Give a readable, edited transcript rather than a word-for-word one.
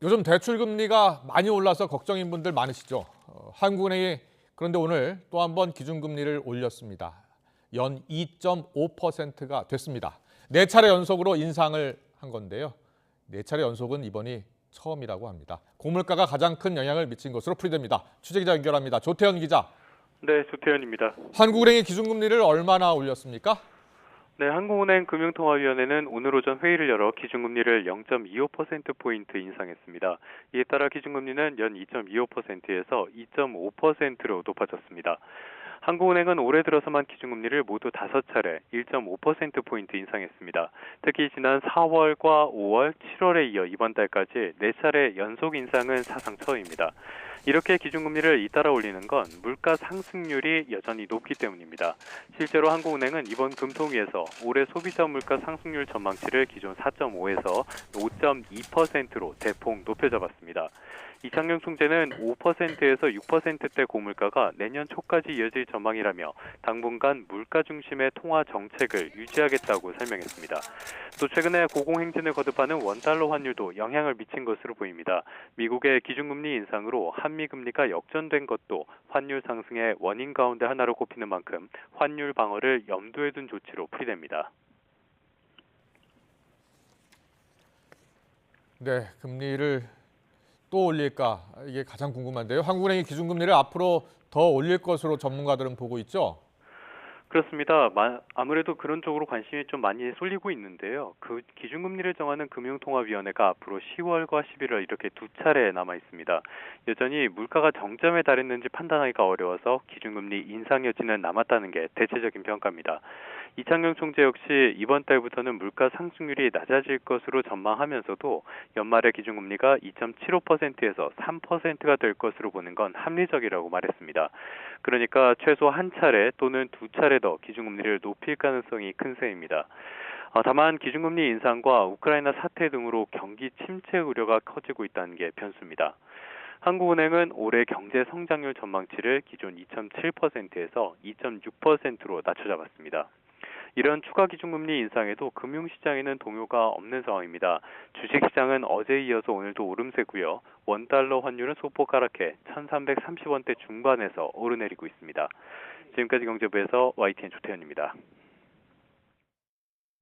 요즘 대출 금리가 많이 올라서 걱정인 분들 많으시죠. 한국은행이 그런데 오늘 또 한 번 기준금리를 올렸습니다. 연 2.5%가 됐습니다. 네 차례 연속으로 인상을 한 건데요. 네 차례 연속은 이번이 처음이라고 합니다. 고물가가 가장 큰 영향을 미친 것으로 풀이됩니다. 취재기자 연결합니다. 조태현 기자. 네, 조태현입니다. 한국은행이 기준금리를 얼마나 올렸습니까? 네, 한국은행 금융통화위원회는 오늘 오전 회의를 열어 기준금리를 0.25%포인트 인상했습니다. 이에 따라 기준금리는 연 2.25%에서 2.5%로 높아졌습니다. 한국은행은 올해 들어서만 기준금리를 모두 5차례 1.5%포인트 인상했습니다. 특히 지난 4월과 5월, 7월에 이어 이번 달까지 4차례 연속 인상은 사상 처음입니다. 이렇게 기준금리를 잇따라 올리는 건 물가 상승률이 여전히 높기 때문입니다. 실제로 한국은행은 이번 금통위에서 올해 소비자 물가 상승률 전망치를 기존 4.5에서 5.2%로 대폭 높여잡았습니다. 이창용 총재는 5%에서 6%대 고물가가 내년 초까지 이어질 전망이라며 당분간 물가 중심의 통화 정책을 유지하겠다고 설명했습니다. 또 최근에 고공행진을 거듭하는 원달러 환율도 영향을 미친 것으로 보입니다. 미국의 기준금리 인상으로 한미 금리가 역전된 것도 환율 상승의 원인 가운데 하나로 꼽히는 만큼 환율 방어를 염두에 둔 조치로 풀이됩니다. 네, 금리를 또 올릴까? 이게 가장 궁금한데요. 한국은행이 기준금리를 앞으로 더 올릴 것으로 전문가들은 보고 있죠. 그렇습니다. 아무래도 그런 쪽으로 관심이 좀 많이 쏠리고 있는데요. 그 기준금리를 정하는 금융통화위원회가 앞으로 10월과 11월 이렇게 두 차례 남아 있습니다. 여전히 물가가 정점에 달했는지 판단하기가 어려워서 기준금리 인상 여지는 남았다는 게 대체적인 평가입니다. 이창용 총재 역시 이번 달부터는 물가 상승률이 낮아질 것으로 전망하면서도 연말에 기준금리가 2.75%에서 3%가 될 것으로 보는 건 합리적이라고 말했습니다. 그러니까 최소 한 차례 또는 두 차례 더 기준금리를 높일 가능성이 큰 셈입니다. 다만 기준금리 인상과 우크라이나 사태 등으로 경기 침체 우려가 커지고 있다는 게 변수입니다. 한국은행은 올해 경제 성장률 전망치를 기존 2.7%에서 2.6%로 낮춰잡았습니다. 이런 추가 기준금리 인상에도 금융시장에는 동요가 없는 상황입니다. 주식시장은 어제에 이어서 오늘도 오름세고요. 원달러 환율은 소폭 하락해 1330원대 중반에서 오르내리고 있습니다. 지금까지 경제부에서 YTN 조태현입니다.